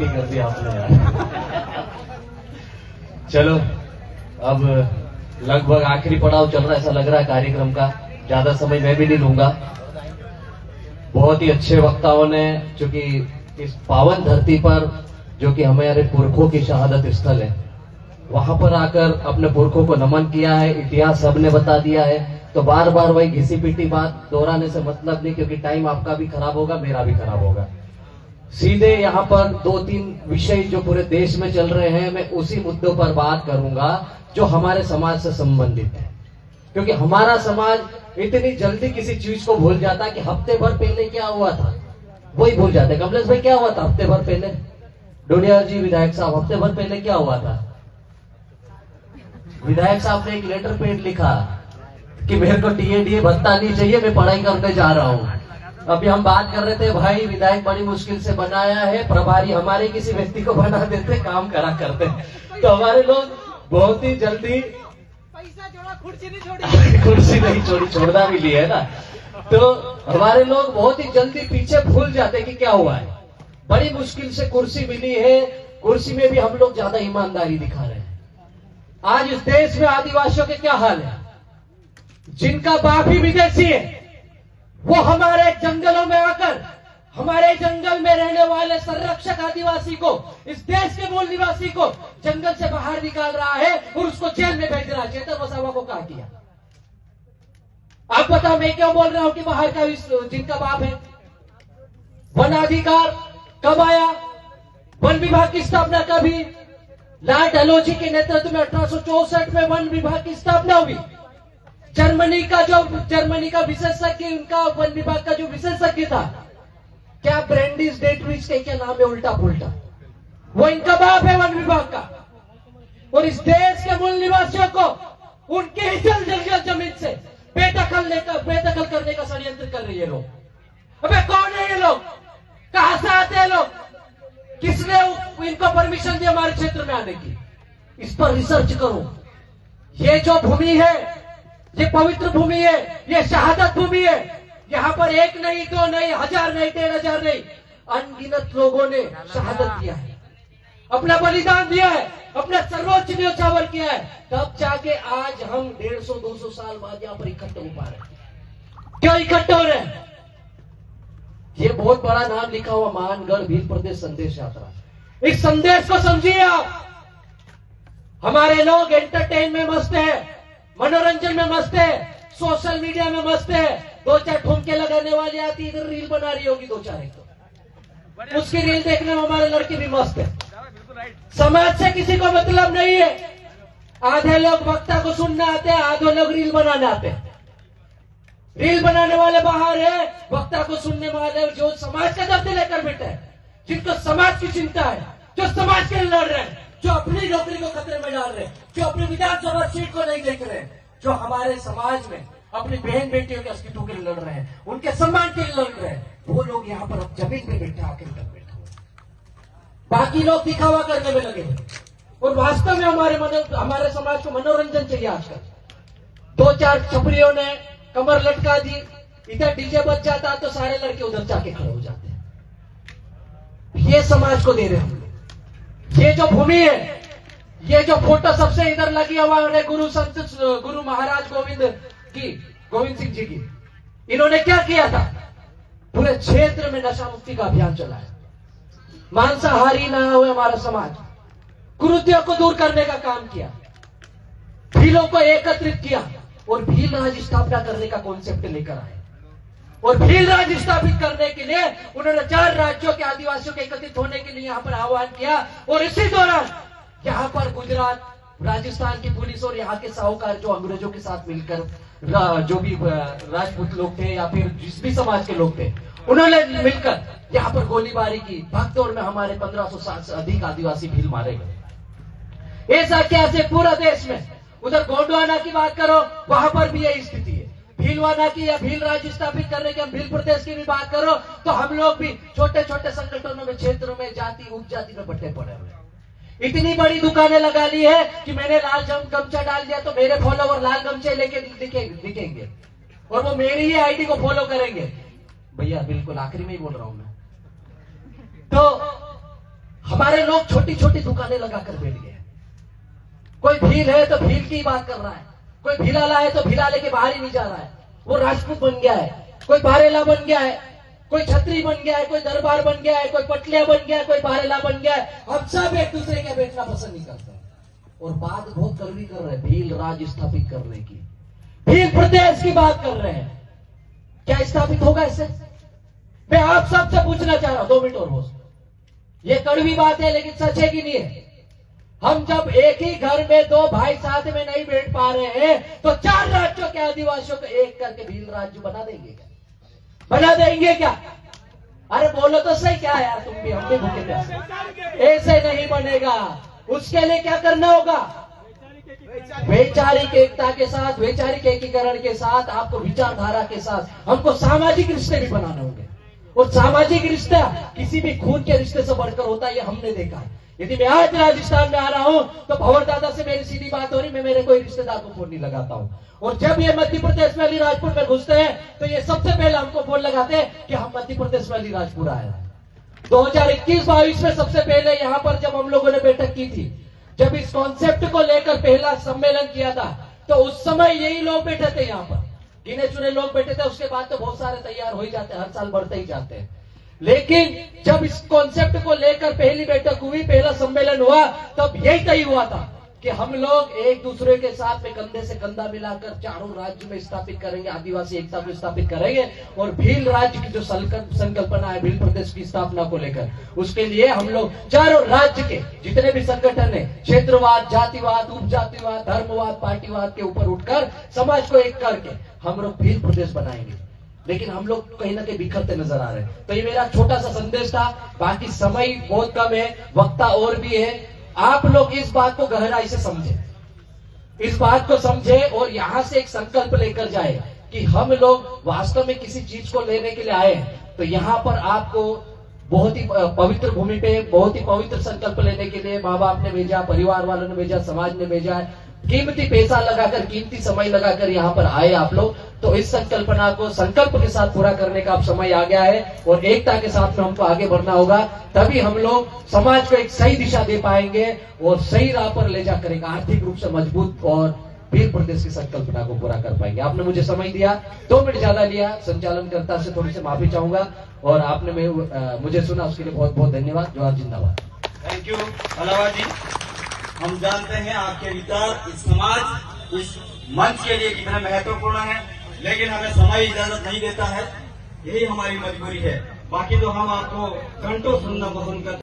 कर दिया आपने यार। चलो अब लगभग आखिरी पड़ाव चल रहा है ऐसा लग रहा है कार्यक्रम का। ज्यादा समय मैं भी नहीं लूंगा। बहुत ही अच्छे वक्ताओं ने, चूंकि इस पावन धरती पर जो कि हमारे पुरखों की शहादत स्थल है, वहां पर आकर अपने पुरखों को नमन किया है। इतिहास सबने बता दिया है, तो बार बार वही घिसी पिटी बात दोहराने से मतलब नहीं, क्योंकि टाइम आपका भी खराब होगा, मेरा भी खराब होगा। सीधे यहाँ पर 2-3 विषय जो पूरे देश में चल रहे हैं, मैं उसी मुद्दों पर बात करूंगा जो हमारे समाज से संबंधित है। क्योंकि हमारा समाज इतनी जल्दी किसी चीज को भूल जाता है कि हफ्ते भर पहले क्या हुआ था वही भूल जाते हैं। कमलेश भाई, क्या हुआ था हफ्ते भर पहले? डोडिया जी विधायक साहब, हफ्ते भर पहले क्या हुआ था? विधायक साहब ने एक लेटर पेड लिखा कि मेरे को टीएडीए भत्ता नहीं चाहिए, मैं पढ़ाई करने जा रहा हूँ। अभी हम बात कर रहे थे, भाई विधायक बड़ी मुश्किल से बनाया है, प्रभारी हमारे किसी व्यक्ति को बना देते, काम करा करते। तो हमारे लोग बहुत ही जल्दी पैसा जोड़ा, कुर्सी नहीं छोड़ी। कुर्सी नहीं छोड़ी, छोड़ना भी लिया है ना। तो हमारे लोग बहुत ही जल्दी पीछे भूल जाते कि क्या हुआ है। बड़ी मुश्किल से कुर्सी मिली है, कुर्सी में भी हम लोग ज्यादा ईमानदारी दिखा रहे हैं। आज इस देश में आदिवासियों के क्या हाल है? जिनका बाप ही विदेशी है, वो हमारे जंगलों में आकर हमारे जंगल में रहने वाले संरक्षक आदिवासी को, इस देश के मूल निवासी को जंगल से बाहर निकाल रहा है और उसको जेल में भेज रहा है। चेतन वसावा को क्या किया? आप बताओ, मैं क्यों बोल रहा हूं कि बाहर का जिनका बाप है? वन अधिकार कब आया? वन विभाग की स्थापना कभी? लॉर्ड डलहौजी के नेतृत्व में 1864 में वन विभाग की स्थापना हुई। जर्मनी का विशेषज्ञ, उनका वन विभाग का जो विशेषज्ञ था, क्या ब्रेंडिस डेटविच के क्या नाम है उल्टा पुल्टा, वो इनका बाप है वन विभाग का। और इस देश के मूल निवासियों को उनके ही जंगल जमीन से बेदखल करने का षड्यंत्र कर रही है लोग। अबे कौन है ये लोग? कहां से आते हैं लोग? किसने इनको परमिशन दी हमारे क्षेत्र में आने की? इस पर रिसर्च करो। ये जो भूमि है, ये पवित्र भूमि है, ये शहादत भूमि है। यहाँ पर 1 नहीं, 2 नहीं, 1000 नहीं, 1500 नहीं, अनगिनत लोगों ने शहादत दिया है, अपना बलिदान दिया है, अपना सर्वोच्च न्योछावर किया है। तब जाके आज हम 150-200 साल बाद यहाँ पर इकट्ठे हो पा रहे हैं। क्यों इकट्ठे हो रहे हैं? ये बहुत बड़ा नाम लिखा हुआ मानगढ़ भील प्रदेश संदेश यात्रा। इस संदेश को समझिए आप। हमारे लोग एंटरटेन में मस्त है, मनोरंजन में मस्त है, सोशल मीडिया में मस्त है। 2-4 ठुमके लगाने वाली आती, इधर रील बना रही होगी 2-4 एक तो उसकी रील देखने में हमारे लड़के भी मस्त है। समाज से किसी को मतलब नहीं है। आधे लोग वक्ता को सुनने आते हैं, आधे लोग रील बनाने आते हैं। रील बनाने वाले बाहर है, वक्ता को सुनने वाले जो समाज का दर्द लेकर बैठे हैं, जिनको समाज की चिंता है, जो समाज के लिए लड़ रहे हैं, जो अपनी नौकरी को खतरे में डाल रहे हैं, जो अपनी विधानसभा सीट को नहीं देख रहे हैं, जो हमारे समाज में अपनी बहन बेटियों के अस्तित्व के लिए लड़ रहे हैं, उनके सम्मान के लिए लड़ रहे हैं, वो लोग यहाँ पर जमीन पे बैठे आकर बैठे। बाकी लोग दिखावा करने में लगे हैं। और वास्तव में हमारे समाज को मनोरंजन चाहिए। आजकल 2-4 छपरियों ने कमर लटका दी, इधर डीजे बज जाता तो सारे लड़के उधर जाके खड़े हो जाते हैं। ये समाज को दे रहे हम लोग। ये जो भूमि है, ये जो फोटो सबसे इधर लगी हमारे गुरु महाराज गोविंद सिंह जी की, इन्होंने क्या किया था? पूरे क्षेत्र में नशा मुक्ति का अभियान चलाया। मांसाहारी ना हुए हमारा समाज, कुरीतियों को दूर करने का काम किया, भीलों को एकत्रित किया और भील राज स्थापना करने का कॉन्सेप्ट लेकर आए। और भील राज स्थापित करने के लिए उन्होंने 4 राज्यों के आदिवासियों के एकत्रित होने के लिए यहाँ पर आह्वान किया। और इसी दौरान यहाँ पर गुजरात, राजस्थान की पुलिस और यहाँ के साहूकार जो अंग्रेजों के साथ मिलकर जो भी राजपूत लोग थे या फिर जिस भी समाज के लोग थे, उन्होंने मिलकर यहाँ पर गोलीबारी की। भगदौड़ में हमारे 1500 से अधिक आदिवासी भील मारे गए। ऐसा क्या से पूरा देश में। उधर गोंडवाना की बात करो, वहां पर भी यही स्थिति है। भीलवाना की या भील राज्य स्थापित करने की, हम भील प्रदेश की भी बात करो तो हम लोग भी छोटे छोटे संगठनों में, क्षेत्रों में, जाति उपजाति में बटे पड़े हुए। इतनी बड़ी दुकानें लगा ली है कि मैंने लाल गमछा डाल दिया तो मेरे फॉलोवर लाल गमछे लेके दिखेंगे और वो मेरी ही आईडी को फॉलो करेंगे। भैया बिल्कुल आखिरी में ही बोल रहा हूं मैं। तो हमारे लोग छोटी छोटी दुकानें लगाकर बैठ गए। कोई भील है तो भील की बात कर रहा है, कोई भिलाला है तो भिलाले के बाहर ही नहीं जा रहा है, वो राजपूत बन गया है, कोई बारेला बन गया है, कोई छत्री बन गया है, कोई दरबार बन गया है, कोई पटलिया बन गया है, कोई बारेला बन गया है। हम सब एक दूसरे के बैठना पसंद नहीं करते हैं और बात बहुत कड़वी कर रहे हैं भील राज स्थापित करने की, भील प्रदेश की बात कर रहे हैं। क्या स्थापित होगा इससे? मैं आप सबसे पूछना चाह रहा हूं, 2 मिनट और बोल। ये कड़वी बात है लेकिन सच है कि नहीं है? हम जब एक ही घर में 2 भाई साथ में नहीं बैठ पा रहे हैं तो 4 राज्यों के आदिवासियों को एक करके भील राज्य बना देंगे क्या? बना देंगे क्या? अरे बोलो तो सही, क्या यार तुम भी, हम भी भूखे प्यासे। ऐसे नहीं बनेगा। उसके लिए क्या करना होगा? वैचारिक एकता के साथ, वैचारिक एकीकरण के साथ, आपको विचारधारा के साथ हमको सामाजिक रिश्ते भी बनाने होंगे। और सामाजिक रिश्ता किसी भी खून के रिश्ते से बढ़कर होता है, ये हमने देखा है। यदि मैं आज राजस्थान में आ रहा हूं तो भंवर दादा से मेरी सीधी बात हो रही, मैं मेरे कोई रिश्तेदार को फोन नहीं लगाता हूं। और जब ये मध्य प्रदेश में अलीराजपुर में घुसते हैं तो ये सबसे पहले हमको फोन लगाते हैं कि हम मध्य प्रदेश में अलीराजपुर आए हैं। 2021-22 में सबसे पहले यहां पर जब हम लोगों ने बैठक की थी, जब इस कॉन्सेप्ट को लेकर पहला सम्मेलन किया था, तो उस समय यही लोग बैठे थे यहाँ पर, गिने चुने लोग बैठे थे। उसके बाद तो बहुत सारे तैयार हो ही जाते हैं, हर साल बढ़ते ही जाते हैं। लेकिन जब इस कॉन्सेप्ट को लेकर पहली बैठक हुई, पहला सम्मेलन हुआ, तब यही तय हुआ था कि हम लोग एक दूसरे के साथ में कंधे से कंधा मिलाकर चारों राज्य में स्थापित करेंगे, आदिवासी एकता को स्थापित करेंगे। और भील राज्य की जो संकल्पना है भील प्रदेश की स्थापना को लेकर, उसके लिए हम लोग चारों राज्य के जितने भी संगठन है, क्षेत्रवाद, जातिवाद, उपजातिवाद, धर्मवाद, पार्टीवाद के ऊपर उठकर समाज को एक करके हम लोग भील प्रदेश बनाएंगे। लेकिन हम लोग कहीं ना कहीं बिखरते नजर आ रहे हैं। तो ये मेरा छोटा सा संदेश था। बाकी समय बहुत कम है, वक्ता और भी है। आप लोग इस बात को गहराई से समझे, इस बात को समझे और यहां से एक संकल्प लेकर जाए कि हम लोग वास्तव में किसी चीज को लेने के लिए आए हैं। तो यहां पर आपको बहुत ही पवित्र भूमि पे बहुत ही पवित्र संकल्प लेने के लिए माँ बाप ने भेजा, परिवार वालों ने भेजा, समाज ने भेजा है। कीमती पैसा लगाकर, कीमती समय लगाकर यहाँ पर आए आप लोग। तो इस संकल्पना को संकल्प के साथ पूरा करने का अब समय आ गया है और एकता के साथ में हमको आगे बढ़ना होगा। तभी हम लोग समाज को एक सही दिशा दे पाएंगे और सही राह पर ले जाकर एक आर्थिक रूप से मजबूत और भील प्रदेश की संकल्पना को पूरा कर पाएंगे। आपने मुझे समय दिया, 2 मिनट ज्यादा लिया, संचालनकर्ता से थोड़ी सी माफी चाहूंगा। और आपने मुझे सुना, उसके लिए बहुत बहुत धन्यवाद। जोहार, जिंदाबाद। थैंक यू अलावा जी। हम जानते हैं आपके विचार इस समाज, इस मंच के लिए कितने महत्वपूर्ण है, लेकिन हमें समय इजाजत नहीं देता है, यही हमारी मजबूरी है। बाकी तो हम आपको घंटों सुनना पसंद करते हैं।